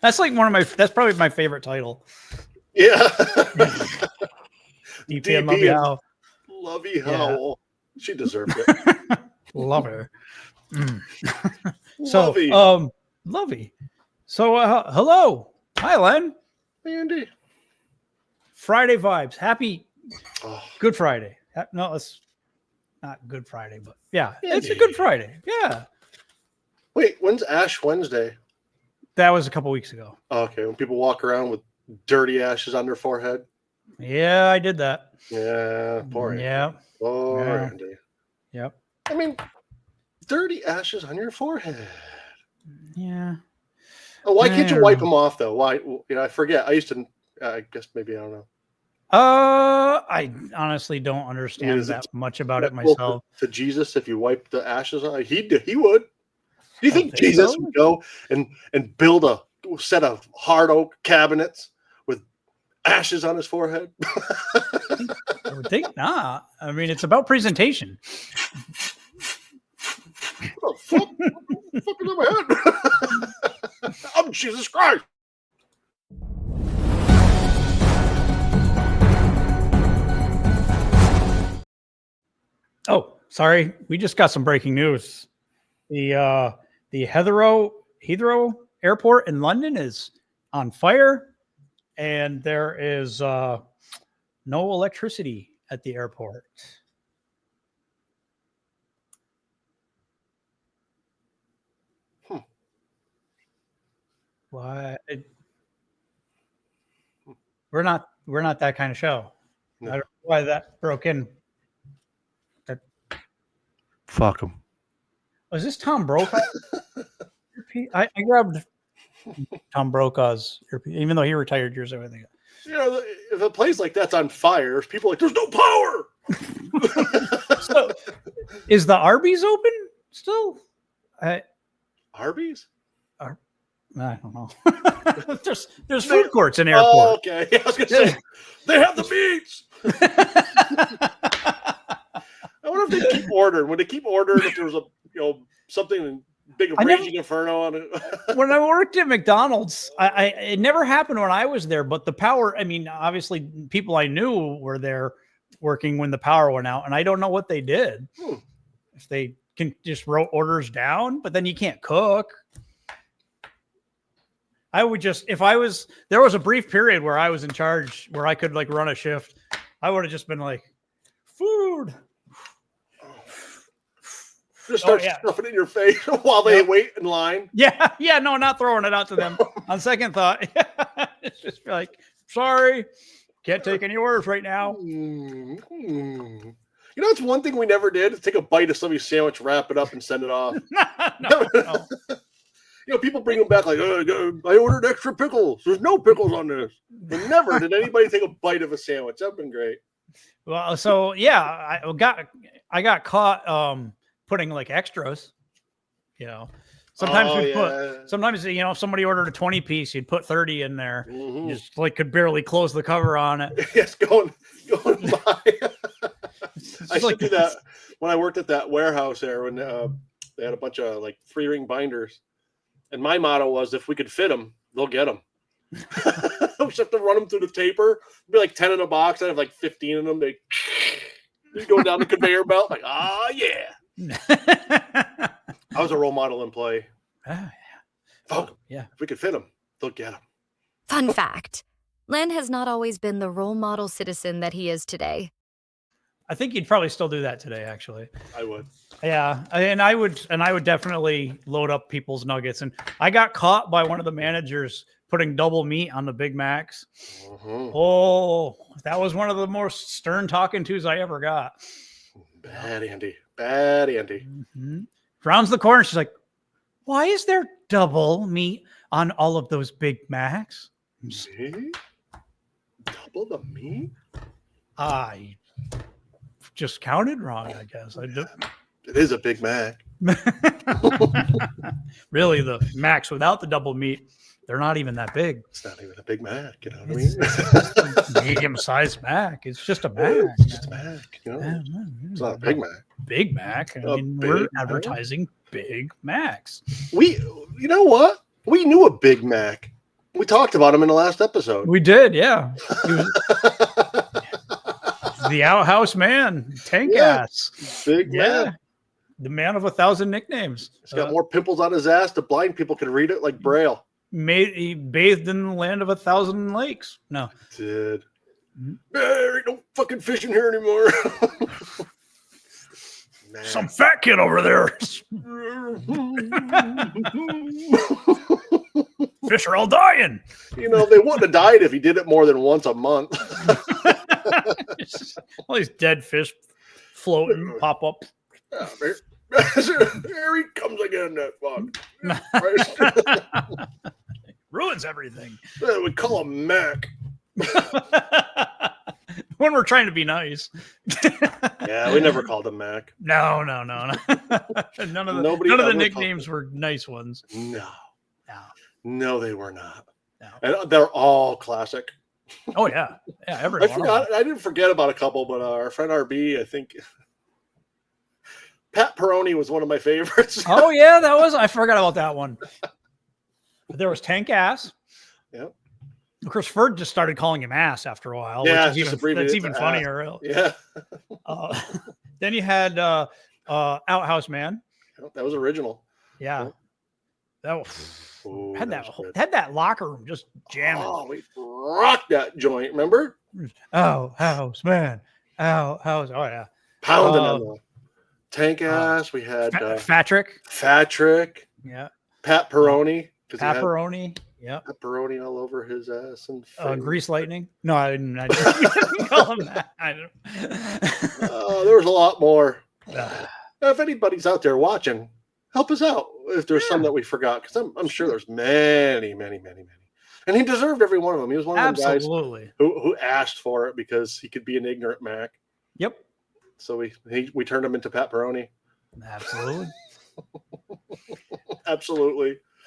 That's like that's probably my favorite title. Yeah. DP and Lovey How. Lovey How. Yeah. She deserved it. Love her. Lovey. So, Lovey. So, hello. Hi, Len. Andy. Friday vibes. Happy Good Friday. No, it's not Good Friday, but yeah, it's a Good Friday. Yeah. Wait, when's Ash Wednesday? That was a couple weeks ago. Okay, when people walk around with dirty ashes on their forehead. Yeah, I did that. Yeah, poor Andy. Yeah. Poor Andy. Yep. I mean, dirty ashes on your forehead. Yeah. Oh, why can't you wipe them off though? Why? I forget. I used to. I guess maybe I don't know. I honestly don't understand that much about it myself. To Jesus, if you wipe the ashes on, he would. Do you think Jesus would go and build a set of hard oak cabinets with ashes on his forehead? I would think not. I mean, it's about presentation. What the fuck? What the fuck is in my head? I'm Jesus Christ. Oh, sorry. We just got some breaking news. The Heathrow Airport in London is on fire, and there is no electricity at the airport. Why? We're not that kind of show. No. I don't know why that broke in. Fuck him. Was this Tom Brokaw? I grabbed Tom Brokaw's earpiece, even though he retired years ago. I think. If a place like that's on fire, people are like, there's no power. So, is the Arby's open still? Arby's? I don't know. there's food courts in airport. Oh, okay. I was gonna say they have the meats. I wonder if they keep ordering. Would they keep ordering if there was something big raging inferno on it? When I worked at McDonald's, it never happened when I was there. But the power, I mean, obviously people I knew were there working when the power went out, and I don't know what they did. If they can just wrote orders down, but then you can't cook. I would just, there was a brief period where I was in charge where I could like run a shift. I would have just been like, food. Just start stuffing it in your face while they wait in line. Yeah. No, not throwing it out to them. On second thought, it's just like, sorry, can't take any orders right now. It's one thing we never did is take a bite of somebody's sandwich, wrap it up, and send it off. No. People bring them back like, I ordered extra pickles. There's no pickles on this. But never did anybody take a bite of a sandwich. That'd been great. Well, so yeah, I got caught putting like extras. Sometimes sometimes if somebody ordered a 20-piece, you'd put 30 in there. Mm-hmm. You just like could barely close the cover on it. Yes, going by. I used to do that when I worked at that warehouse there when they had a bunch of like 3-ring binders. And my motto was, if we could fit them, they'll get them. We just have to run them through the taper. It'd be like 10 in a box. I'd have like 15 in them. They go down the conveyor belt. Like, yeah. I was a role model employee. Yeah. If we could fit them, they'll get them. Fun fact. Len has not always been the role model citizen that he is today. I think you'd probably still do that today, actually. I would. Yeah, and I would definitely load up people's nuggets. And I got caught by one of the managers putting double meat on the Big Macs. Mm-hmm. Oh, that was one of the most stern talking tos I ever got. Bad Andy. Mm-hmm. Rounds the corner. She's like, "Why is there double meat on all of those Big Macs?" Me? Double the meat? I just counted wrong, I guess. It is a Big Mac. Really, the Macs without the double meat, they're not even that big. It's not even a Big Mac, you know what I mean? It's a medium-sized Mac. It's just a Mac. It's just a Mac, It's not a Big Mac. Big Mac. I mean, we're advertising Big Macs. You know what? We knew a Big Mac. We talked about him in the last episode. We did, yeah. He was the outhouse man, tank ass. Big man. The man of 1,000 nicknames. He's got more pimples on his ass. The blind people can read it like Braille. He bathed in the land of 1,000 lakes. No. Did. There ain't no fucking fish in here anymore. Some fat kid over there. Fish are all dying. You know, they wouldn't have died if he did it more than once a month. All these dead fish floating, pop up. Yeah, there he comes again, that fuck. Ruins everything. We call him Mac. When we're trying to be nice. Yeah, we never called him Mac. No. None of the nicknames were nice ones. No, they were not. No. And they're all classic. Oh yeah, everyone. I didn't forget about a couple, but our friend RB, I think Pat Peroni was one of my favorites. Oh yeah, I forgot about that one. But there was Tank Ass. Yep. Of course, Ferd just started calling him Ass after a while. Yeah, that's even funnier. Ass. Yeah. Then you had Outhouse Man. That was original. Yeah. That had that locker room just jamming. Oh, we rocked that joint. Remember? Outhouse Man. Outhouse. Oh yeah. Pounding on the Tank Ass. We had Fatrick. Yeah. Pat Peroni. Pepperoni. Yeah. Pepperoni all over his ass and Grease Lightning. No, I didn't call him that. I don't. There was a lot more. If anybody's out there watching, help us out. If there's some that we forgot, because I'm sure there's many. And he deserved every one of them. He was one of them guys who asked for it because he could be an ignorant Mac. Yep. So we turned him into Pat Peroni. Absolutely.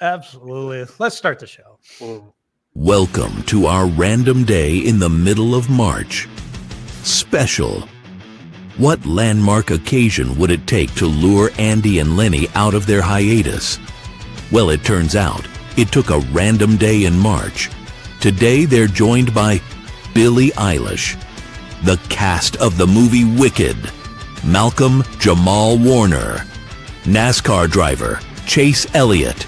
Absolutely. Let's start the show. Welcome to our random day in the middle of March. Special. What landmark occasion would it take to lure Andy and Lenny out of their hiatus? Well, it turns out it took a random day in March. Today they're joined by Billie Eilish, the cast of the movie Wicked, Malcolm Jamal Warner, NASCAR driver Chase Elliott,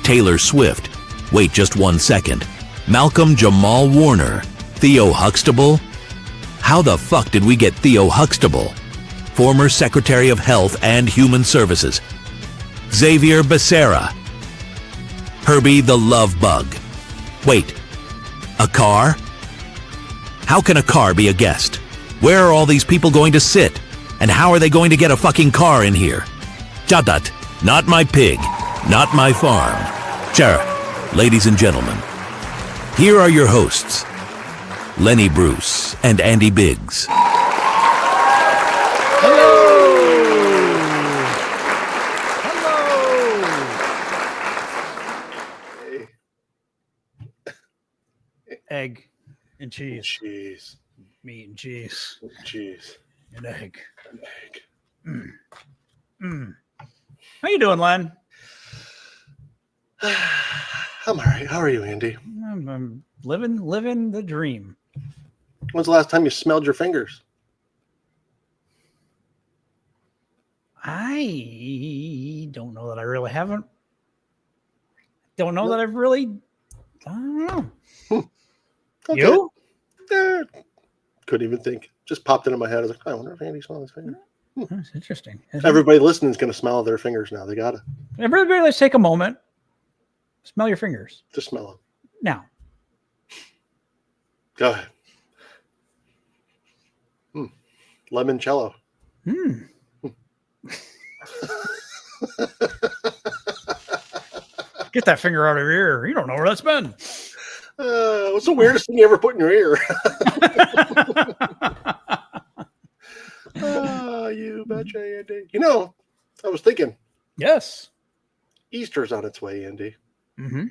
Taylor Swift. Wait just 1 second. Malcolm Jamal Warner. Theo Huxtable? How the fuck did we get Theo Huxtable? Former Secretary of Health and Human Services. Xavier Becerra. Herbie the Love Bug. Wait. A car? How can a car be a guest? Where are all these people going to sit? And how are they going to get a fucking car in here? Jadat. Not my pig. Not my farm. Sure, ladies and gentlemen, here are your hosts, Lenny Bruce and Andy Biggs. Hello. Hey. Egg and cheese. Cheese. Meat and cheese. Cheese. And egg. How you doing, Len? I'm all right. How are you, Andy? I'm living the dream. When's the last time you smelled your fingers? I don't know that I really haven't. Don't know that I've really. I don't know. Okay. You? Couldn't even think. Just popped into my head. I was like, I wonder if Andy smelled his fingers. That's interesting. Everybody listening is going to smell their fingers now. They got to. Everybody, let's take a moment. Smell your fingers. Just smell them. Now. Go ahead. Limoncello. Get that finger out of your ear. You don't know where that's been. What's the weirdest thing you ever put in your ear? You betcha, Andy. You know, I was thinking. Yes. Easter's on its way, Andy. Mm-hmm. And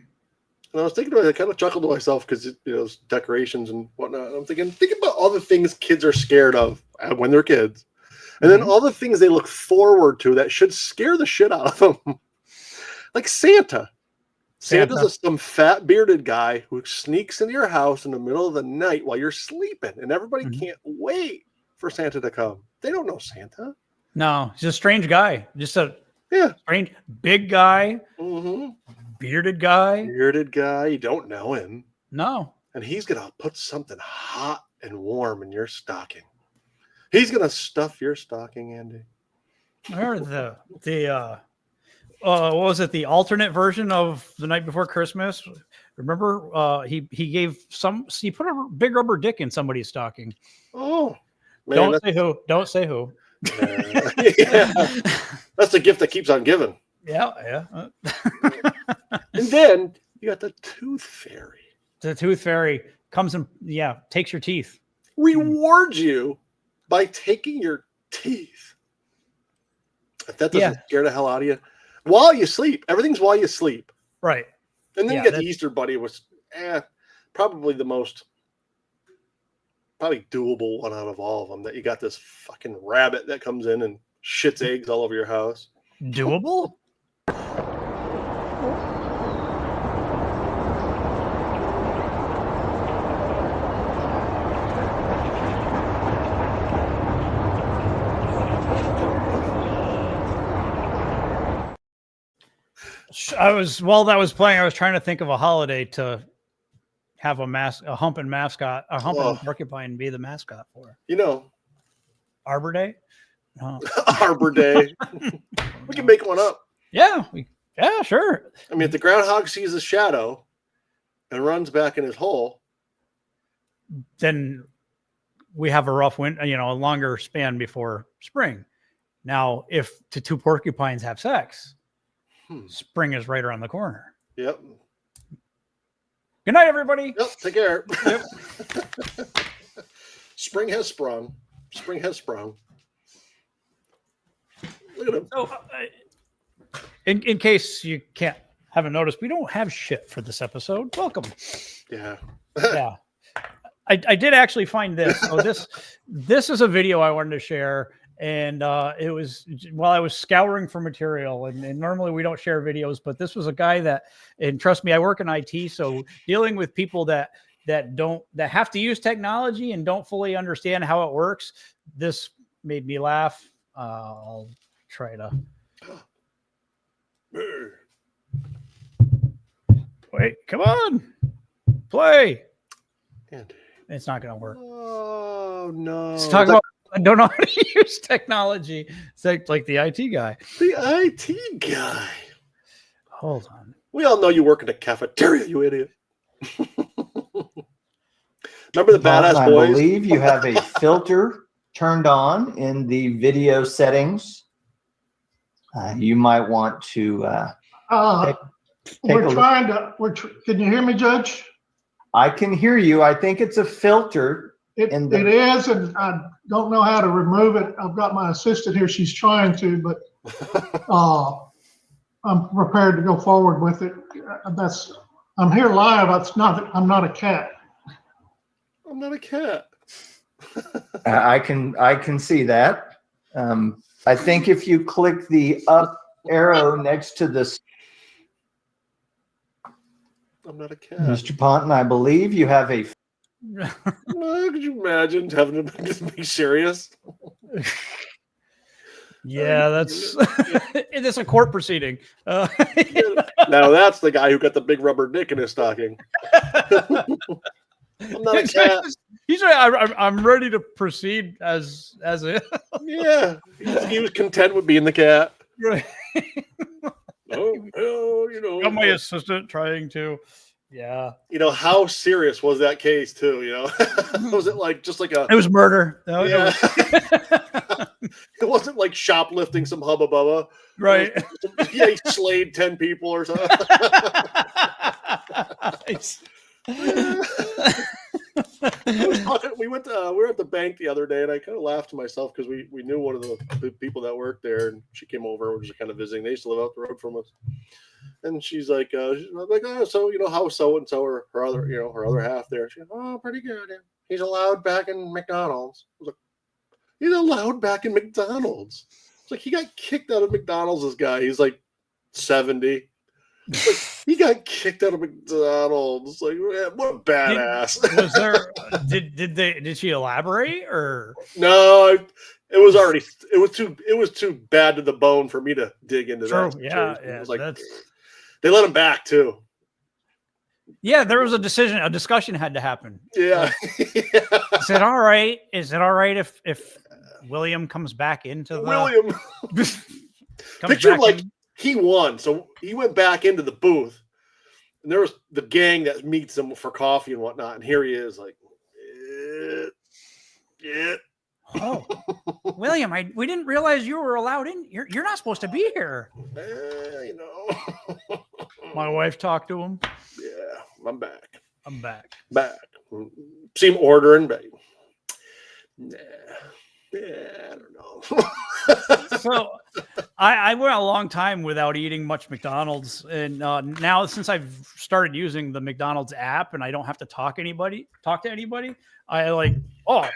I was thinking about it. I kind of chuckled to myself because it's decorations and whatnot. I'm thinking about all the things kids are scared of when they're kids. And then all the things they look forward to that should scare the shit out of them. Like Santa. Santa's some fat bearded guy who sneaks into your house in the middle of the night while you're sleeping, and everybody can't wait for Santa to come. They don't know Santa. No, he's a strange guy. Just a strange big guy, bearded guy. Bearded guy. You don't know him. No. And he's gonna put something hot and warm in your stocking. He's gonna stuff your stocking, Andy. I heard what was it? The alternate version of The Night Before Christmas. Remember, he put a big rubber dick in somebody's stocking. Oh, man, don't say who. Don't say who. Yeah. That's the gift that keeps on giving. Yeah. And then you got the tooth fairy. The tooth fairy comes and takes your teeth. Rewards you by taking your teeth. If that doesn't scare the hell out of you. While you sleep. Everything's while you sleep. Right. And then you get the Easter Bunny, was probably the most doable one out of all of them. That you got this fucking rabbit that comes in and shits eggs all over your house. Doable? While that was playing, I was trying to think of a holiday to have a humping porcupine be the mascot for. Arbor Day? No. Arbor Day. We can make one up. Yeah, sure. I mean, if the groundhog sees a shadow and runs back in his hole, then we have a rough winter, a longer span before spring. Now, if the two porcupines have sex, spring is right around the corner. Yep. Good night, everybody. Yep. Take care. Yep. Spring has sprung. Spring has sprung. Look at him. So, in case you haven't noticed, we don't have shit for this episode. Welcome. Yeah. Yeah. I did actually find this. So this is a video I wanted to share. And it was while I was scouring for material, and normally we don't share videos, but this was a guy and trust me, I work in IT, so dealing with people that have to use technology and don't fully understand how it works, this made me laugh. I'll try to wait. Come on, play. Andy. It's not going to work. Oh no! Let's talk about. I don't know how to use technology. It's like the IT guy. The IT guy. Hold on. We all know you work in a cafeteria, you idiot. Remember the Badass Boys? I believe you have a filter turned on in the video settings. You might want to we're trying to. Can you hear me, Judge? I can hear you. I think it's a filter. It is, and I don't know how to remove it. I've got my assistant here. She's trying to, but I'm prepared to go forward with it. I'm here live. I'm not a cat. I'm not a cat. I can see that. I think if you click the up arrow next to this, I'm not a cat. Mr. Ponton, I believe you have a. Could you imagine having to just be serious? Yeah, that's it's a court proceeding. Now that's the guy who got the big rubber dick in his stocking. I'm not a cat. He's right. I'm ready to proceed as a. Yeah, he was content with being the cat. Right. Got my assistant trying to. Yeah. How serious was that case too? Was it just like a? It was murder. Yeah. It wasn't like shoplifting some hubba bubba. Right. He slayed 10 people or something. We were at the bank the other day, and I kind of laughed to myself because we knew one of the people that worked there, and she came over and was just kind of visiting. They used to live out the road from us. And she's like, oh, so how so and so or her other half there. She's like, oh, pretty good. He's allowed back in McDonald's. I was like, he's allowed back in McDonald's. It's like he got kicked out of McDonald's. This guy, he's like 70. Like, he got kicked out of McDonald's. Like, man, what a badass. Did she elaborate or No, it was too bad to the bone for me to dig into that situation. Yeah, It was like they let him back too. Yeah, there was a discussion had to happen. Yeah. Is it all right if William comes back into the William? Picture him like he won, so he went back into the booth, and there was the gang that meets him for coffee and whatnot, and here he is, like, oh, William, we didn't realize you were allowed in. You're not supposed to be here. You know. My wife talked to him. Yeah, I'm back. Back. See him ordering, but nah. Yeah, I don't know. So I went a long time without eating much McDonald's, and now since I've started using the McDonald's app and I don't have to talk to anybody, I like, I'll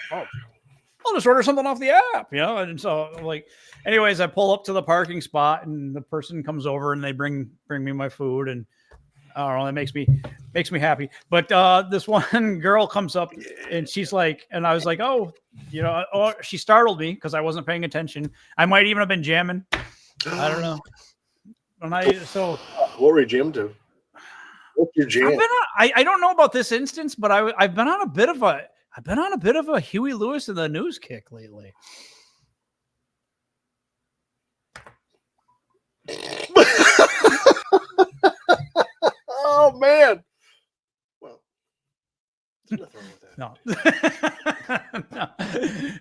just order something off the app, And so, like, anyways, I pull up to the parking spot, and the person comes over and they bring me my food, and I don't know, that makes me happy. But this one girl comes up, and she's like, and I was like, she startled me because I wasn't paying attention. I might even have been jamming. I don't know. What were you jamming to? What's your jam? I don't know about this instance, but I've been on a bit of a Huey Lewis in the News kick lately. Oh man! Well, there's nothing wrong with that.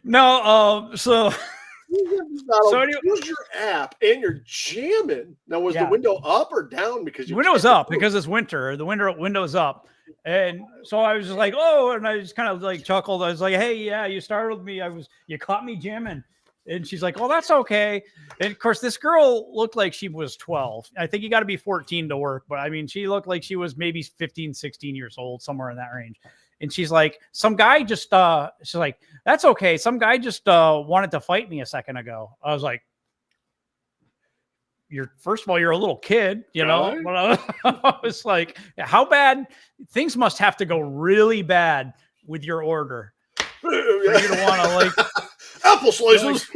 No. So use your app and you're jamming. Now, was the window up or down? Because the window was up because it's winter. The window's up, and so I was just like, oh, and I just kind of like chuckled. I was like, hey, yeah, you startled me. You caught me jamming. And she's like, oh, that's okay. And of course, this girl looked like she was 12. I think you got to be 14 to work. But I mean, she looked like she was maybe 15, 16 years old, somewhere in that range. And she's like, some guy just, she's like, that's okay. Some guy just wanted to fight me a second ago. I was like, first of all, you're a little kid, know? But I was like, how bad? Things must have to go really bad with your order for you to want to like... Apple slices.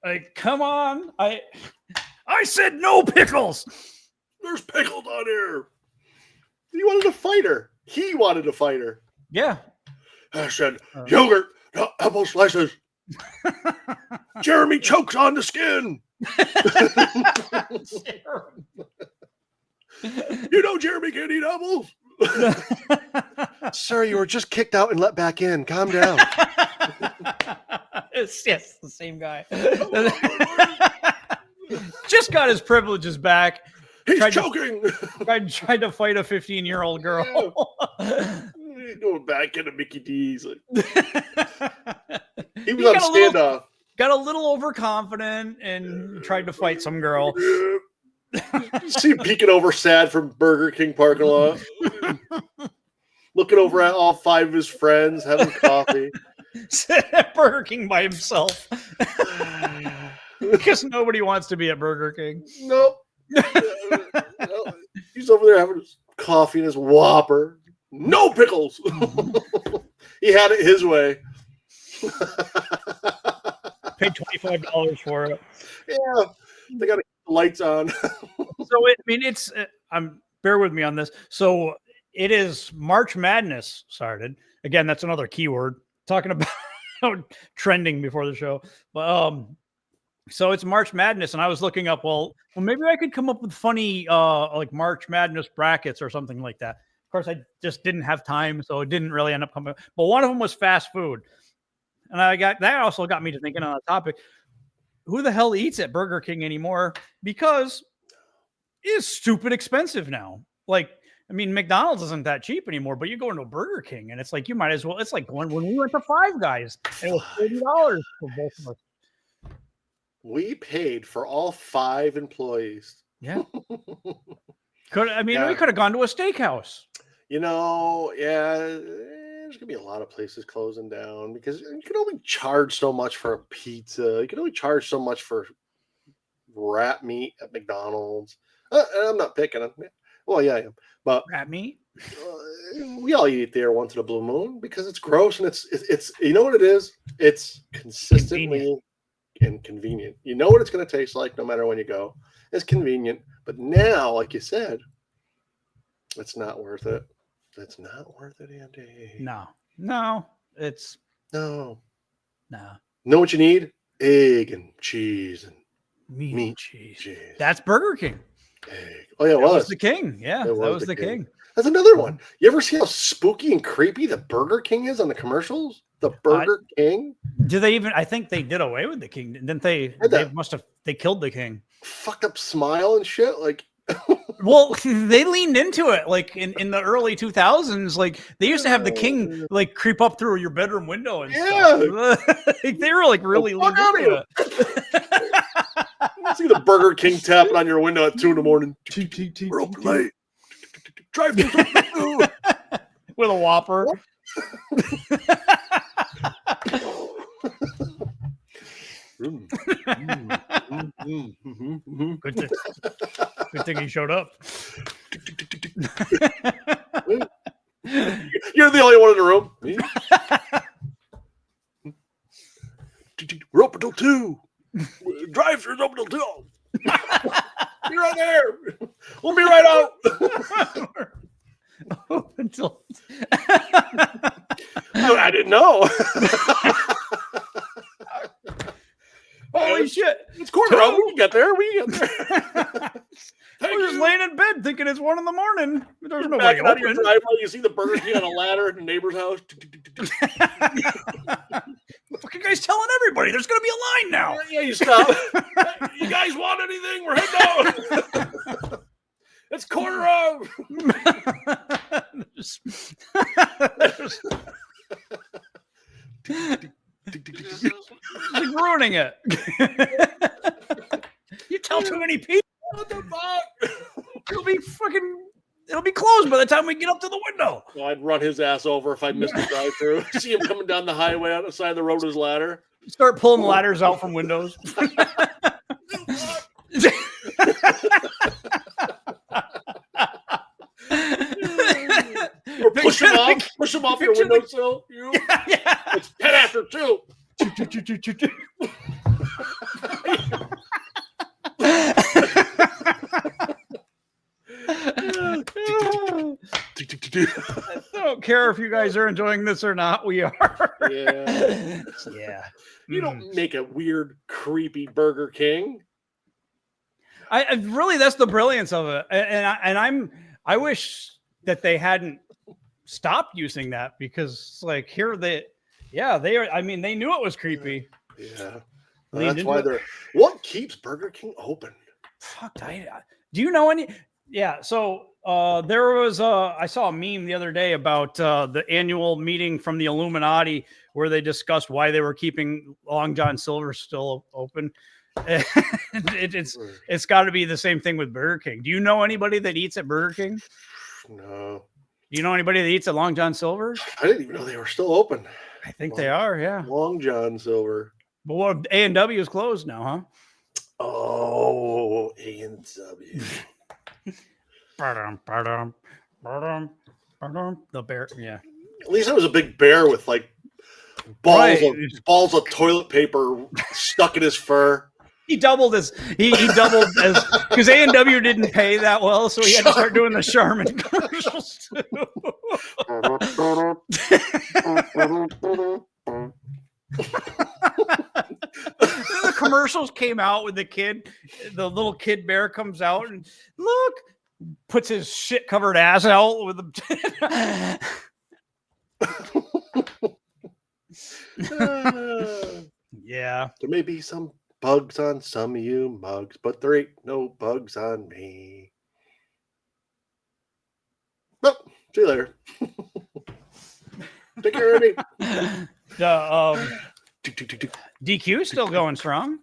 Like, come on. I said no pickles. There's pickles on here. You wanted to fight her. He wanted to fight her. Yeah. I said, yogurt, not apple slices. Jeremy chokes on the skin. You know Jeremy can't eat apples. Sir, you were just kicked out and let back in. Calm down. Yes, the same guy. Just got his privileges back. He's choking. Tried to fight a 15-year-old girl. Yeah. Going back into Mickey D's. He was on standoff. Got a little overconfident and tried to fight some girl. See him peeking over sad from Burger King parking lot. Looking over at all 5 of his friends, having coffee. Sitting at Burger King by himself. Because nobody wants to be at Burger King. Nope. He's over there having his coffee and his Whopper. No pickles. He had it his way. Paid $25 for it. Yeah. They got to keep the lights on. So, it's, bear with me on this. So, it is March Madness started. Again, that's another keyword. Talking about trending before the show. But, so it's March Madness, and I was looking up, well, maybe I could come up with funny, like March Madness brackets or something like that. Of course, I just didn't have time, so it didn't really end up coming. But one of them was fast food. And that also got me to thinking on a topic. Who the hell eats at Burger King anymore? Because it's stupid expensive now. Like, McDonald's isn't that cheap anymore, but you go into a Burger King and it's like, you might as well. It's like when we went to Five Guys, it was $30 for both of us. We paid for all 5 employees. Yeah. We could have gone to a steakhouse. There's gonna be a lot of places closing down because you can only charge so much for a pizza. You can only charge so much for rat meat at McDonald's. I'm not picking them. Well, yeah, I am. But Rat meat. We all eat there once in a blue moon because it's gross and it's you know what it is? It's consistently inconvenient. You know what it's going to taste like no matter when you go. It's convenient, but now, like you said, it's not worth it. It's not worth it, Andy. No, it's no. No. Know what you need? Egg and cheese and meat and cheese. cheese. That's Burger King. Egg. Oh yeah, it That was the king. Yeah, that was the king. That's another one. You ever see how spooky and creepy the Burger King is on the commercials? The Burger King. Do they even? I think they did away with the king, didn't they? They must have. They killed the king. Fucked up smile and shit. Like, well, they leaned into it. Like in the early 2000s, like they used to have the king like creep up through your bedroom window and stuff. Like, they were like really leaned into it. See the Burger King tapping on your window at 2 a.m. We're open late. Drive through with a Whopper. Good thing he showed up. You're the only one in the room. We're open till 2. Drive-through's open till 2. Be right there. We'll be right out. Until I didn't know. Holy shit! It's quarter hour. We can get there. We're just laying in bed thinking it's 1 a.m. There's no way out of your driveway. You see the Burger King on a ladder in the neighbor's house. The fucking guy's telling everybody there's going to be a line now. Yeah, you stop. You guys want anything? We're heading out. It's quarter of. Like ruining it. You tell too many people. What the fuck? It'll be closed by the time we get up to the window. Well, I'd run his ass over if I missed the drive-through. See him coming down the highway on the side of the road with his ladder. Start pulling ladders out from windows. Or push him off your windowsill. Yeah. It's 10 after 2. I don't care if you guys are enjoying this or not. We are. Yeah. Yeah. You don't make a weird, creepy Burger King. I really, that's the brilliance of it. I wish that they hadn't stopped using that, because like here they are. I mean, they knew it was creepy. Yeah. Well, that's why what keeps Burger King open? Fuck, do you know any? Yeah. So there was I saw a meme the other day about the annual meeting from the Illuminati where they discussed why they were keeping Long John Silver still open. It's got to be the same thing with Burger King. Do you know anybody that eats at Burger King? No. Do you know anybody that eats at Long John Silver? I didn't even know they were still open. I think they are. Yeah. Long John Silver. But what, A&W is closed now, huh? Oh, A&W. The bear, yeah. At least it was a big bear with like balls of toilet paper stuck in his fur. He doubled as because A&W didn't pay that well, so he had to start doing the Charmin commercials too. The commercials came out with the little kid bear comes out and look, puts his shit covered ass out with the. Yeah, there may be some bugs on some of you mugs, but there ain't no bugs on me. Well, see you later. Take care of me. DQ still going strong.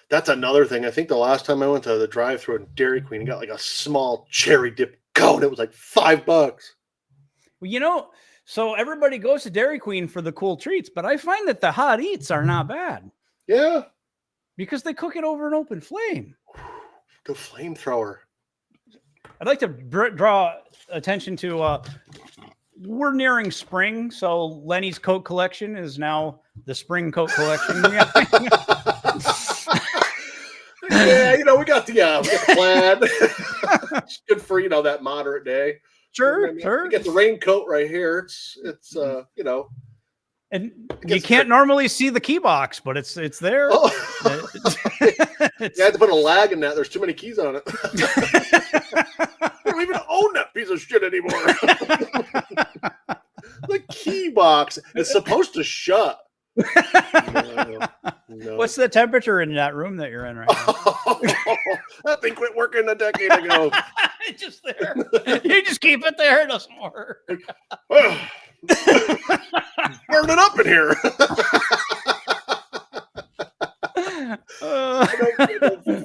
That's another thing. I think the last time I went to the drive-thru at Dairy Queen, I got like a small cherry dip cone. It was like $5. Well, you know, so everybody goes to Dairy Queen for the cool treats, but I find that the hot eats are not bad. Yeah. Because they cook it over an open flame. The flamethrower. I'd like to draw attention to we're nearing spring, so Lenny's coat collection is now the spring coat collection. Yeah, we got the plaid. It's good for that moderate day. Sure. We get the raincoat right here. It's and you can't normally see the key box, but it's there. Oh. You have to put a lag in that. There's too many keys on it. I don't even own that piece of shit anymore. The key box is supposed to shut. No. What's the temperature in that room that you're in right now? That thing quit working a decade ago. It's just there. You just keep it there. It doesn't work. Burn it up in here.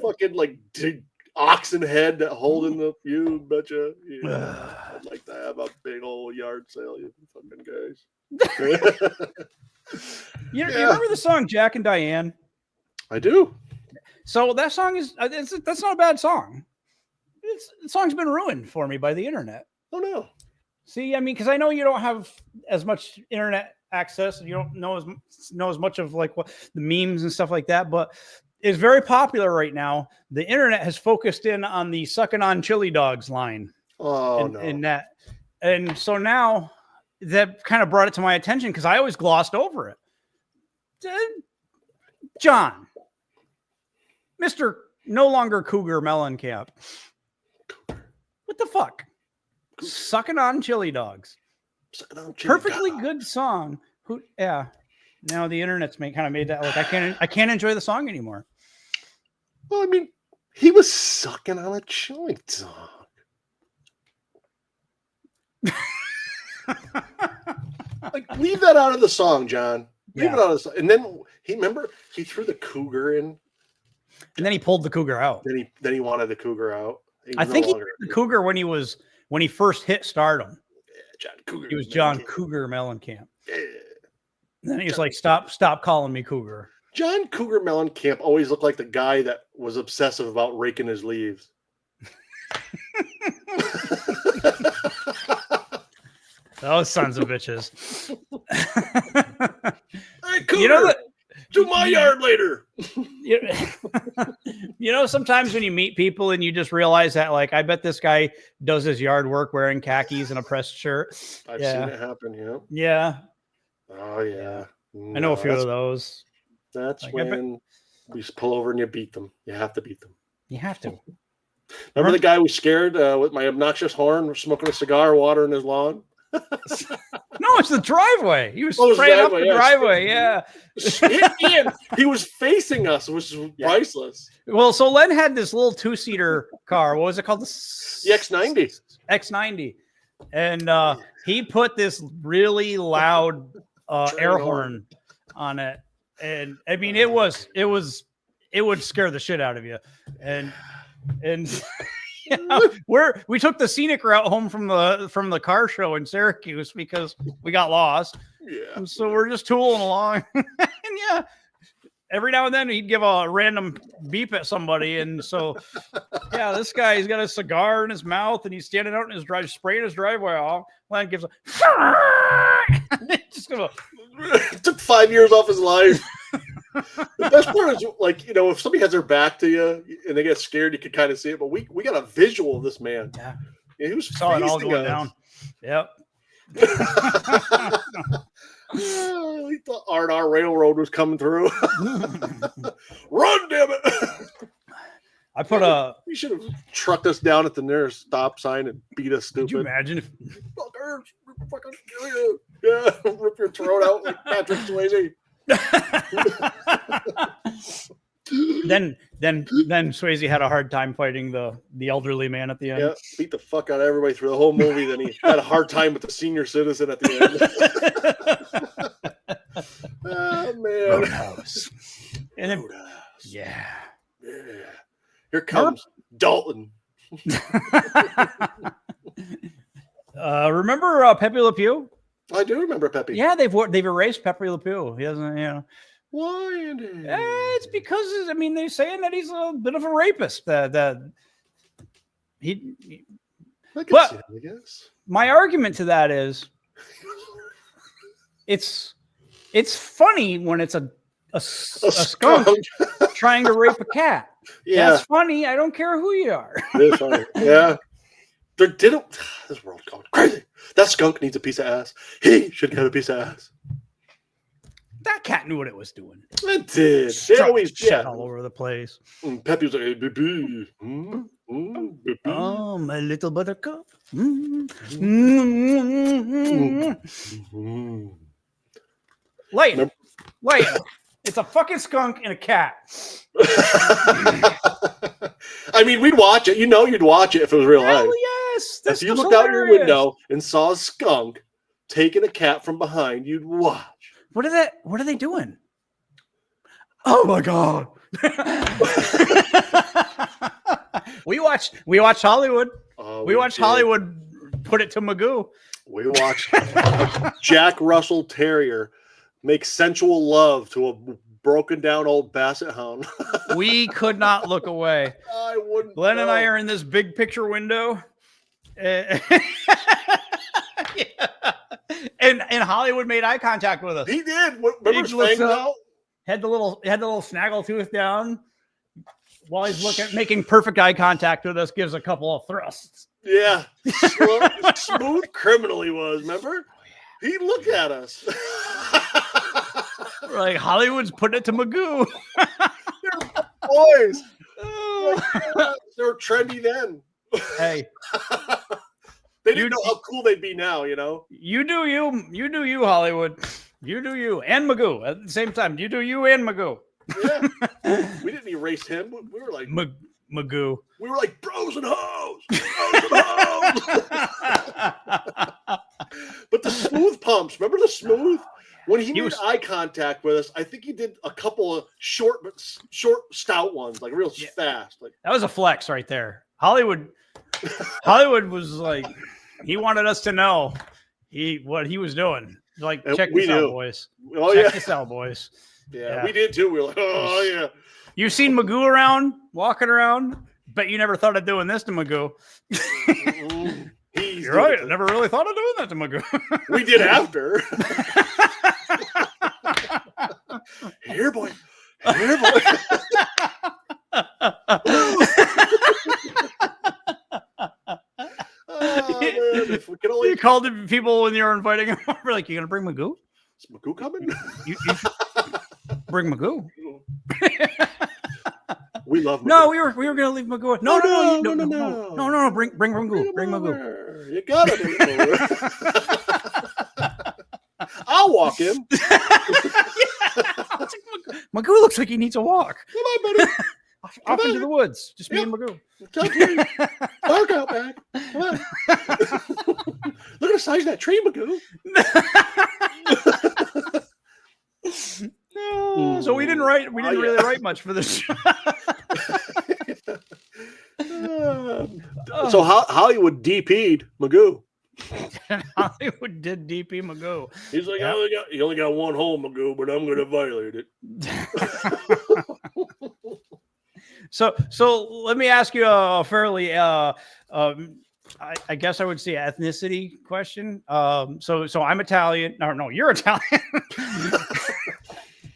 Fucking oxen head that holding the you betcha. Yeah. I'd like to have a big old yard sale, you fucking guys. You remember the song Jack and Diane? I do. So that song that's not a bad song. The song's been ruined for me by the internet. Oh no. See, I mean, because I know you don't have as much internet access, and you don't know as much of what the memes and stuff like that, but it's very popular right now. The internet has focused in on the sucking on chili dogs line. Oh no. In that. And so now that kind of brought it to my attention because I always glossed over it. John, Mr. No longer Cougar Mellencamp. What the fuck? Sucking on chili dogs. Sucking on chili Perfectly dog. good song. Now the internet's kind of made that I can't enjoy the song anymore. Well, I mean, he was sucking on a chili dog. Leave that out of the song, John. Leave it out of the song. And then he threw the cougar in. And then he pulled the cougar out. Then he wanted the cougar out. I think he threw the cougar when he first hit stardom. Yeah, John Cougar. He was John Cougar Mellencamp. Yeah. And then he was like, stop calling me Cougar. John Cougar Mellencamp always looked like the guy that was obsessive about raking his leaves. Those sons of bitches. Hey, Cougar, to my yard later. Sometimes when you meet people and you just realize that, I bet this guy does his yard work wearing khakis and a pressed shirt. I've seen it happen, yeah. Yeah. Oh, yeah. I know a few of those. That's when we just pull over and you beat them. You have to beat them. You have to. Remember the guy who was scared with my obnoxious horn, smoking a cigar, watering his lawn? No, it's the driveway. He was spraying up the driveway. Yeah. He was facing us, which is priceless. Well, so Len had this little 2-seater car. What was it called? The X90. X90. And he put this really loud air horn on it. And I mean, it would scare the shit out of you. And we took the scenic route home from the car show in Syracuse because we got lost. Yeah. So we're just tooling along. And every now and then he'd give a random beep at somebody. And so, this guy, he's got a cigar in his mouth and he's standing out in his drive, spraying his driveway off. Len gives just gonna. It took 5 years off his life. The best part is, if somebody has their back to you and they get scared, you can kind of see it. But we got a visual of this man. Yeah, he was saw it all going down. Yep. He thought R&R Railroad was coming through. Run, damn it! I put You should have trucked us down at the nearest stop sign and beat us stupid. Could you imagine if fucking kill you? Yeah, rip your throat out like Patrick Swayze. Then Swayze had a hard time fighting the elderly man at the end. Yeah, beat the fuck out of everybody through the whole movie. Then he had a hard time with the senior citizen at the end. Oh man. Roadhouse. And then, yeah. Here comes Dalton. Remember Pepe Le Pew? I do remember Pepe. Yeah, they've erased Pepe Le Pew. He doesn't, Why, Andy? It's because I mean they're saying that he's a bit of a rapist. That he I can but- see it, I guess. my argument to that is it's funny when it's a skunk trying to rape a cat. Yeah, That's funny. I don't care who you are. it is funny. Yeah. This world's going crazy. That skunk needs a piece of ass. He should get a piece of ass. That cat knew what it was doing. It did. They always shit all over the place. Peppy was like, hey, baby. Baby. Oh, my little buttercup. Wait. It's a fucking skunk and a cat. I mean, we'd watch it. You know, you'd watch it if it was real life. Hell yes. If you looked out your window and saw a skunk taking a cat from behind, you'd watch. What are they doing? Oh my god. we watched Hollywood. We watched Hollywood put it to Magoo. We watched Jack Russell Terrier make sensual love to a broken down old basset hound. We could not look away. I wouldn't. Glenn and I are in this big picture window. And Hollywood made eye contact with us. He did. Remember Spangler? Had the little snaggletooth down while he's making perfect eye contact with us, gives a couple of thrusts. Yeah. Smooth criminal he was, remember? He looked at us. Like Hollywood's putting it to Magoo. Boys. They were trendy then. Hey. They didn't know how cool they'd be now, you know? You do you, Hollywood. You do you. And Magoo at the same time. You do you and Magoo. Yeah. We didn't erase him. We were like Magoo. We were like bros and hoes. Bros and hoes. But the smooth pumps, remember the smooth? When he made eye contact with us, I think he did a couple of short, stout ones, like real fast. Like that was a flex right there. Hollywood was like, he wanted us to know what he was doing. Like, check this out, boys. Oh, check this out, boys. Yeah, we did too. We were like, oh yeah. You've seen Magoo around, walking around. Bet you never thought of doing this to Magoo. You're right. I never really thought of doing that to Magoo. We did after. Here, boy. Here, boy. If we could only... You called people when you were inviting him over, like, you gonna bring Magoo? Is Magoo coming? You should bring Magoo. We love Magoo. No, we were gonna leave Magoo. No. Bring Magoo. Bring Magoo. You gotta bring Magoo. I'll walk him. Magoo looks like he needs a walk. Come on, buddy. Off into the woods. Just me and Magoo. Dark out back. Come on. Look at the size of that tree, Magoo. So we didn't really write much for this show. So Hollywood DP'd Magoo. Hollywood did DP Magoo. He's like, you only got one hole, Magoo, but I'm going to violate it. So let me ask you a fairly, I guess I would say ethnicity question. So I'm Italian. No, you're Italian.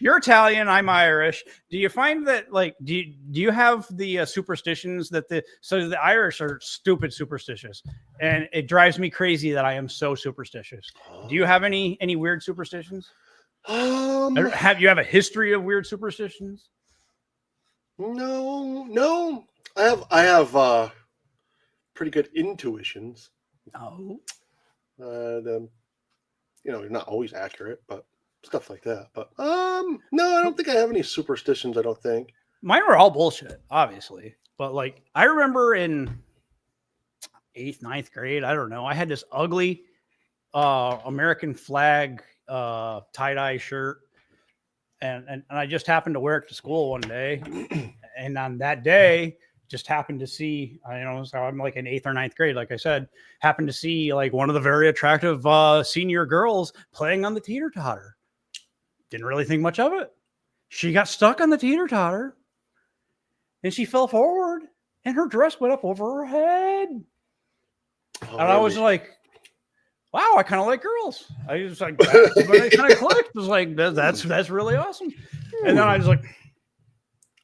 You're Italian. I'm Irish. Do you find that, like, do you have the superstitions that the Irish are stupid superstitious, and it drives me crazy that I am so superstitious. Do you have any weird superstitions? Have you a history of weird superstitions? No. I have pretty good intuitions. Oh. They're not always accurate, but stuff like that. But no, I don't think I have any superstitions. I don't think mine were all bullshit, obviously. But like, I remember in 8th, 9th grade, I don't know, I had this ugly American flag tie-dye shirt. And I just happened to wear it to school one day. And on that day, just happened to see, so I'm like in 8th or 9th grade, like I said, happened to see like one of the very attractive senior girls playing on the teeter-totter. Didn't really think much of it. she got stuck on the teeter-totter and she fell forward and her dress went up over her head. Oh, And I was like, wow, I kind of like girls. I was like, but it kind of clicked. It was like, that's really awesome. And then I was like,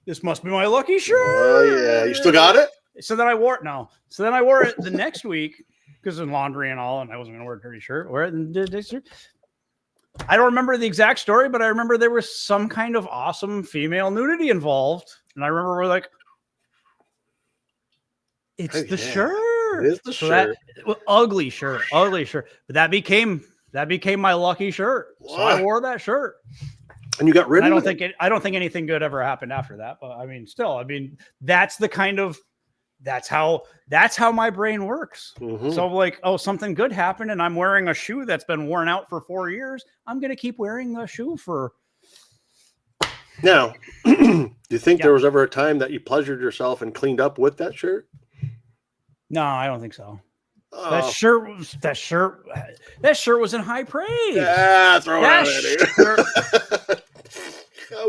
this must be my lucky shirt. Oh yeah, you still got it? So then I wore it. No. So then I wore it the next week because of laundry and all, and I wasn't going to wear a dirty shirt. Wear it and did this. I don't remember the exact story, but I remember there was some kind of awesome female nudity involved. And I remember we're like, it's the shirt. It is the shirt. Ugly shirt. But that became my lucky shirt. So I wore that shirt. And you got rid of it? I don't think anything good ever happened after that. But I mean, still, that's how my brain works. Mm-hmm. So like, oh, something good happened and I'm wearing a shoe that's been worn out for 4 years. I'm going to keep wearing the shoe for. Now, do you think there was ever a time that you pleasured yourself and cleaned up with that shirt? No, I don't think so. Oh. That shirt was in high praise. Yeah, throw it out at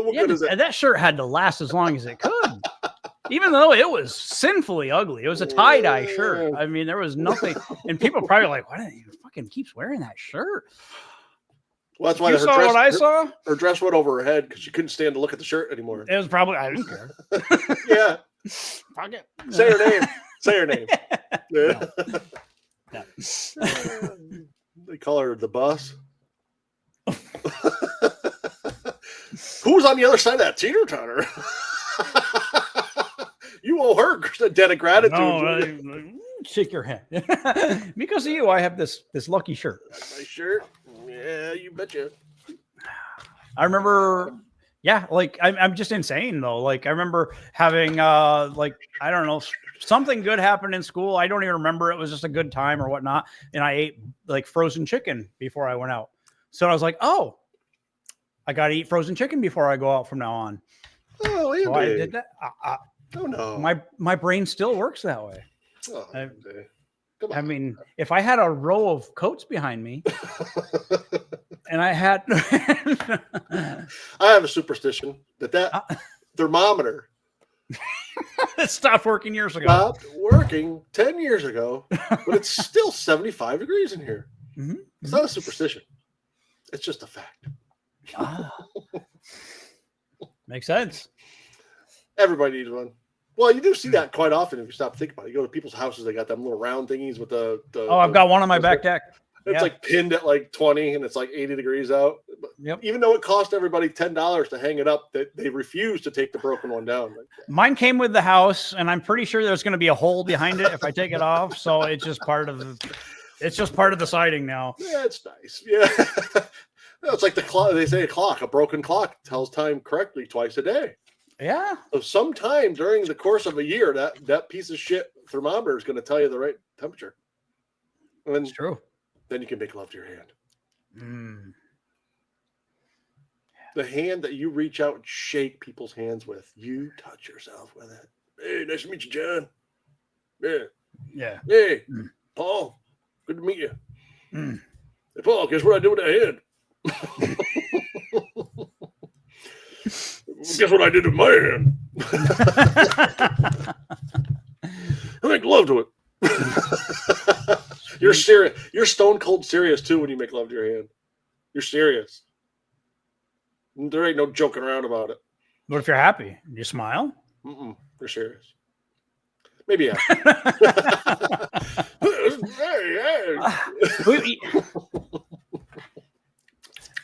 what good is it? That shirt had to last as long as it could. Even though it was sinfully ugly. It was a tie-dye shirt. I mean, there was nothing. And people probably like, why do he fucking keeps wearing that shirt? Well, that's why you saw what I saw? Her dress went over her head because she couldn't stand to look at the shirt anymore. It was probably, I didn't care. Yeah. Fuck it. Say her name. Say her name. Yeah. No. They call her the boss. Who's on the other side of that teeter-totter? You owe her a debt of gratitude. No, shake your hand. Because of you, I have this lucky shirt. My shirt? Yeah, you betcha. I remember, like I'm just insane though. Like I remember having I don't know, something good happened in school. I don't even remember. It was just a good time or whatnot. And I ate like frozen chicken before I went out. So I was like, oh, I got to eat frozen chicken before I go out from now on. Oh, so I did that. Oh no, my brain still works that way. Oh, I mean, if I had a row of coats behind me, and I had, I have a superstition that thermometer it stopped working years ago. Stopped working 10 years ago, but it's still 75 degrees in here. Mm-hmm. It's not a superstition; it's just a fact. Makes sense. Everybody needs one. Well, you do see that quite often if you stop to think about it. You go to people's houses, they got them little round thingies with the I've got one on my back deck. It's like pinned at like 20 and it's like 80 degrees out. Yep. Even though it cost everybody $10 to hang it up, they refuse to take the broken one down. Mine came with the house, and I'm pretty sure there's going to be a hole behind it if I take it off. So it's just part of the siding now. Yeah, it's nice. Yeah. It's like the clock. They say a broken clock tells time correctly twice a day. Yeah. So sometime during the course of a year, that piece of shit thermometer is going to tell you the right temperature. And That's true. Then you can make love to your hand. Mm. The hand that you reach out and shake people's hands with, you touch yourself with it. Hey, nice to meet you, John. Yeah. Yeah. Hey, Paul. Good to meet you. Mm. Hey, Paul, guess what I did with that hand? Guess what I did with my hand? I make love to it. You're serious. You're stone cold serious too when you make love to your hand. You're serious. There ain't no joking around about it. What if you're happy? You smile? You're serious. Maybe yeah.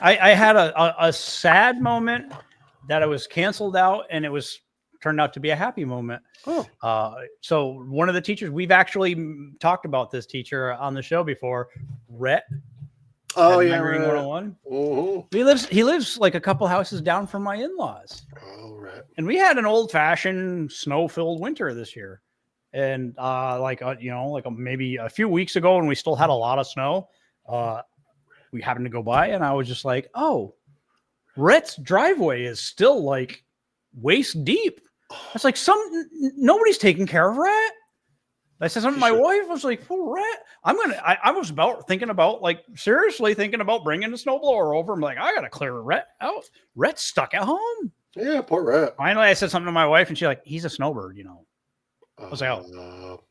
I had a sad moment that I was canceled out, and it was turned out to be a happy moment. Oh. So one of the teachers, we've actually talked about this teacher on the show before, Rhett. Oh yeah, Ring 101. Mm-hmm. He lives like a couple houses down from my in-laws. Oh, right. And we had an old-fashioned snow-filled winter this year. And maybe a few weeks ago when we still had a lot of snow, we happened to go by, and I was just like, oh, Rhett's driveway is still like waist deep. It's like nobody's taking care of Rhett. I said something to my wife. I was like, poor Rhett. I was seriously thinking about bringing a snowblower over. I'm like, I got to clear Rhett out. Rhett's stuck at home. Yeah, poor rat. Finally, I said something to my wife, and she's like, "He's a snowbird, you know." I was like, "Oh,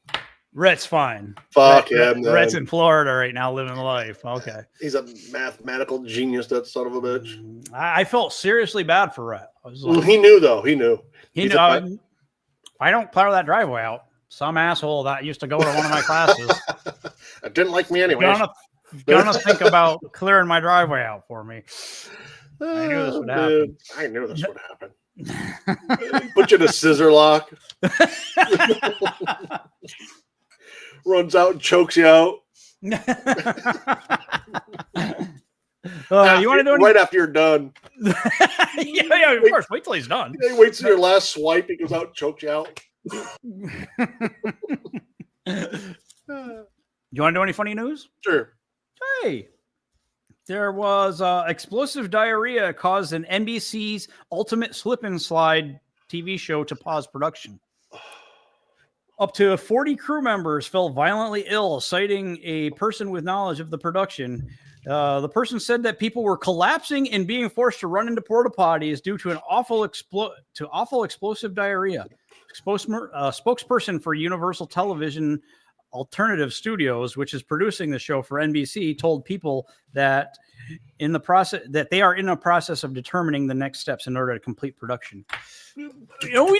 Rhett's fine. Fuck him. Rhett's in Florida right now, living life." Okay. He's a mathematical genius, that son of a bitch. I felt seriously bad for Rhett. I was like, He knew, though. He knew. He knew. If I don't plow that driveway out, some asshole that used to go to one of my classes I didn't like me anyway. Gonna think about clearing my driveway out for me. I knew this would happen. I knew this would happen. Put you in a scissor lock. Runs out and chokes you out. You want to do right after you're done? yeah, of course. Wait till he's done. He waits till your last swipe. He goes out and chokes you out. You want to do any funny news? Sure. Hey, there was explosive diarrhea caused an NBC's Ultimate Slip and Slide TV show to pause production. Up to 40 crew members fell violently ill, citing a person with knowledge of the production. The person said that people were collapsing and being forced to run into porta potties due to an awful explosive diarrhea. Spokesperson for Universal Television Alternative Studios, which is producing the show for NBC, told people that they are in a process of determining the next steps in order to complete production. You know, we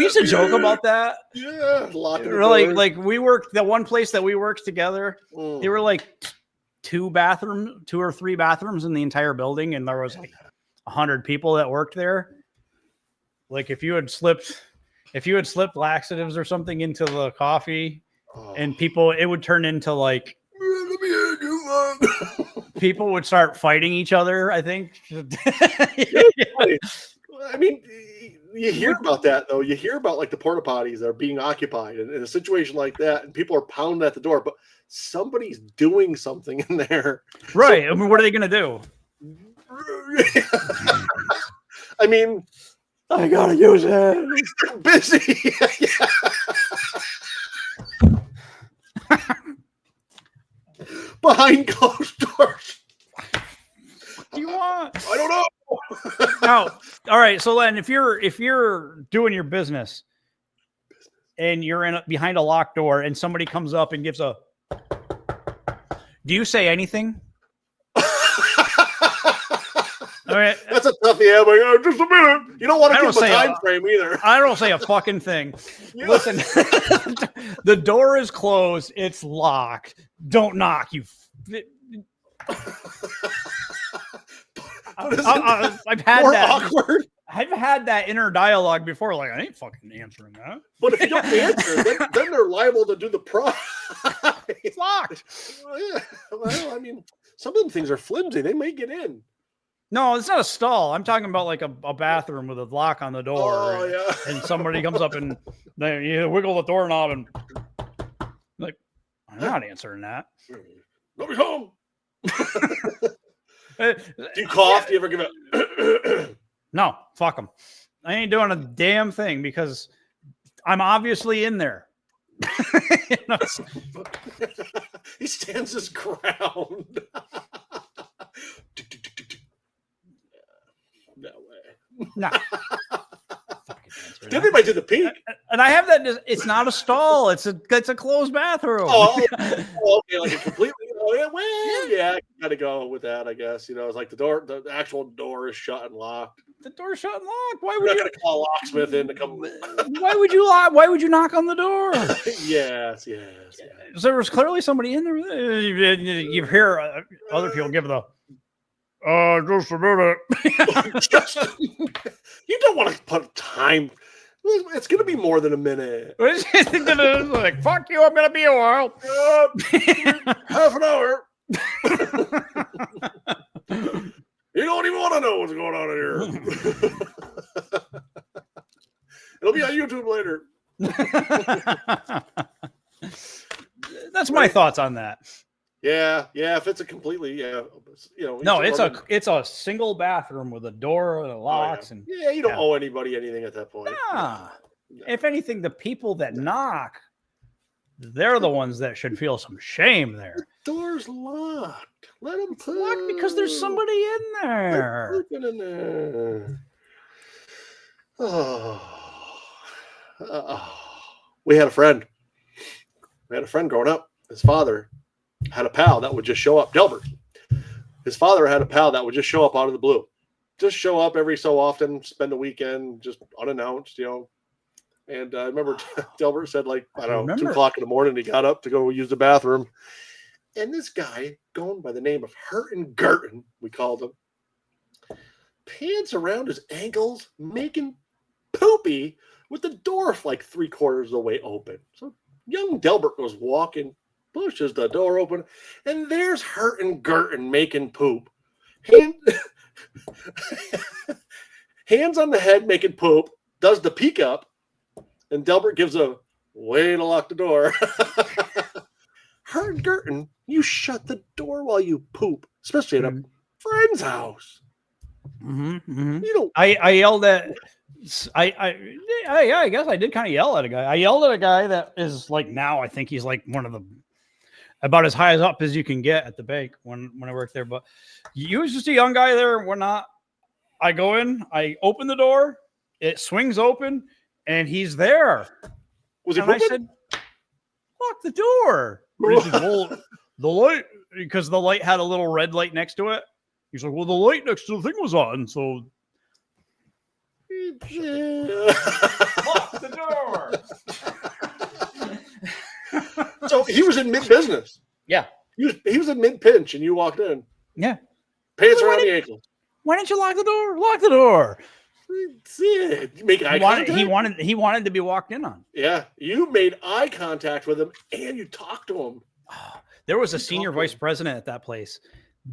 used to joke about that. Yeah, like we worked the one place that we worked together. There were like 2 or 3 bathrooms in the entire building, and there was like 100 people that worked there. Like if you had slipped laxatives or something into the coffee, and people, it would turn into like people would start fighting each other. I think. I mean, you hear about that though. You hear about like the porta potties that are being occupied in a situation like that, and people are pounding at the door, but somebody's doing something in there. Right. So, I mean, what are they going to do? I mean, I gotta use it. They're busy. Behind closed doors. What do you want? I don't know. Now, all right. So Len, if you're doing your business and you're behind a locked door and somebody comes up and gives a, do you say anything? All right. That's a toughie. I'm like, just a minute. You don't want to give them a time frame either. I don't say a fucking thing. Yeah. Listen, the door is closed. It's locked. Don't knock, you. I've had that. Awkward. I've had that inner dialogue before. Like, I ain't fucking answering that. But if you don't answer, then they're liable to do the prize. It's locked. Well, I mean, some of them things are flimsy. They may get in. No, it's not a stall. I'm talking about like a bathroom with a lock on the door. And somebody comes up and you wiggle the doorknob and like, I'm not answering that. Nobody's home. Do you cough? Do you ever give it? No, fuck them. I ain't doing a damn thing because I'm obviously in there. He stands his ground. No way. No. Then they might do the peak. And I have that. It's not a stall. It's a closed bathroom. Oh, okay, like a completely. Yeah, gotta go with that. I guess it's like the actual door is shut and locked. The door's shut and locked. Why would you gonna call a locksmith in to come? Why would you lock? Why would you knock on the door? Yes. So there was clearly somebody in there. You hear other people give the. Just a minute. You don't want to put time. It's going to be more than a minute. Like, fuck you, I'm going to be a while. Half an hour. You don't even want to know what's going on in here. It'll be on YouTube later. That's my thoughts on that. Yeah. If it's a completely, No, it's a single bathroom with a door and a locks and you don't owe anybody anything at that point. Nah. No. If anything, the people that knock, they're the ones that should feel some shame there. The door's locked. Let them put locked because there's somebody in there. In there. We had a friend. We had a friend growing up. His father had a pal that would just show up. Delbert. His father had a pal that would just show up out of the blue. Just show up every so often, spend the weekend, just unannounced, And I remember Delbert said, like, I don't know, 2 o'clock in the morning, he got up to go use the bathroom. And this guy, going by the name of Hurtin Gurtin, we called him, pants around his ankles, making poopy with the door like 3/4 of the way open. So young Delbert was walking, pushes the door open, and there's Hurtin Gurtin making poop. Hands on the head making poop, does the peek up, and Delbert gives a way to lock the door. Hurtin Gurtin, you shut the door while you poop, especially at a friend's house. You don't. I yelled at. I guess I did kind of yell at a guy. I yelled at a guy that is like now. I think he's like one of the about as high up as you can get at the bank when I worked there. But he was just a young guy there. We're not. I go in. I open the door. It swings open, and he's there. Was he and pooping? I said, "Lock the door." He said, well, the light, because the light had a little red light next to it. He's like, "Well, the light next to the thing was on, so lock the door." So he was in mid-business. Yeah. He was in mid-pinch, and you walked in. Yeah. Pants around the ankles. Why didn't you lock the door? Lock the door. You make eye contact? He wanted to be walked in on. Yeah. You made eye contact with him, and you talked to him. There was a senior vice president at that place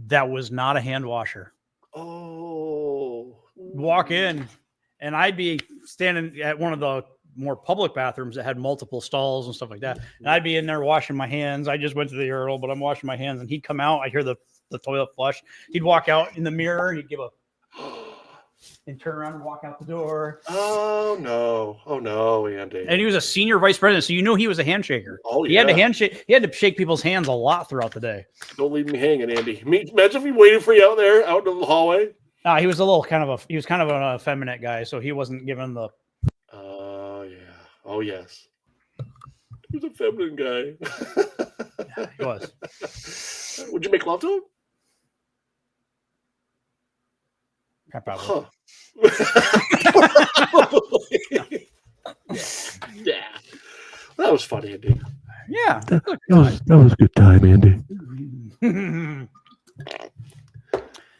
that was not a hand washer. Oh. Walk in, and I'd be standing at one of the more public bathrooms that had multiple stalls and stuff like that. And I'd be in there washing my hands. I just went to the urinal, but I'm washing my hands. And he'd come out. I hear the toilet flush. He'd walk out in the mirror, and he'd give a and turn around and walk out the door. Oh no, Andy. And he was a senior vice president, so you knew he was a handshaker. Oh, He had to handshake. He had to shake people's hands a lot throughout the day. Don't leave me hanging, Andy. Imagine if he waited for you out there, out in the hallway. He was he was kind of an effeminate guy, so he wasn't given the. Oh yeah. Oh yes. He was a feminine guy. Yeah, he was. Would you make love to him? Probably. Huh. Yeah. That was funny, Andy. Yeah. That was a good time, Andy.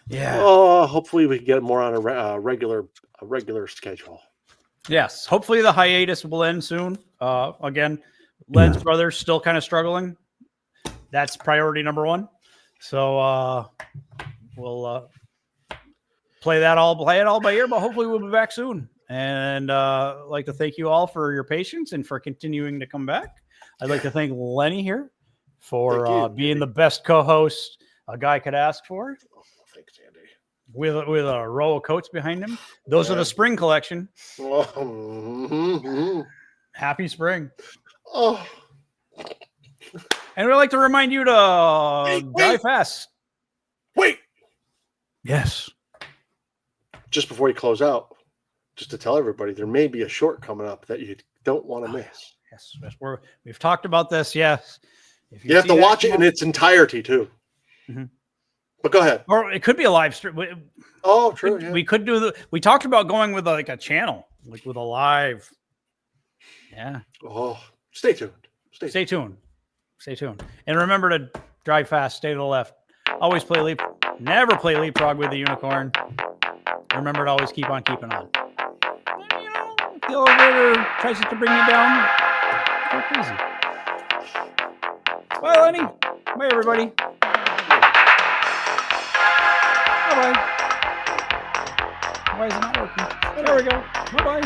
Yeah. Oh, hopefully we can get more on a regular schedule. Yes. Hopefully the hiatus will end soon. Again, Len's brother's still kind of struggling. That's priority number one. So we'll play it all by ear, but hopefully we'll be back soon. And I'd like to thank you all for your patience and for continuing to come back. I'd like to thank Lenny here for being the best co-host a guy could ask for. Oh, thanks, Andy. With a row of coats behind him. Those are the spring collection. Happy spring. Oh. And we'd like to remind you to drive fast. Wait. Yes. Just before you close out, just to tell everybody, there may be a short coming up that you don't want to miss. Yes. We've talked about this. Yes. If you have to watch it in its entirety too. Mm-hmm. But go ahead. Or it could be a live stream. Oh, true. We could do we talked about going with like a channel, like with a live. Yeah. Oh, stay tuned. Stay tuned. And remember to drive fast, stay to the left. Always play leap. Never play leapfrog with the unicorn. Remember to always keep on keeping on. You know, if the elevator tries to bring you down, go crazy. Bye, Lenny. Bye, everybody. Bye-bye. Why is it not working? There we go. Bye-bye.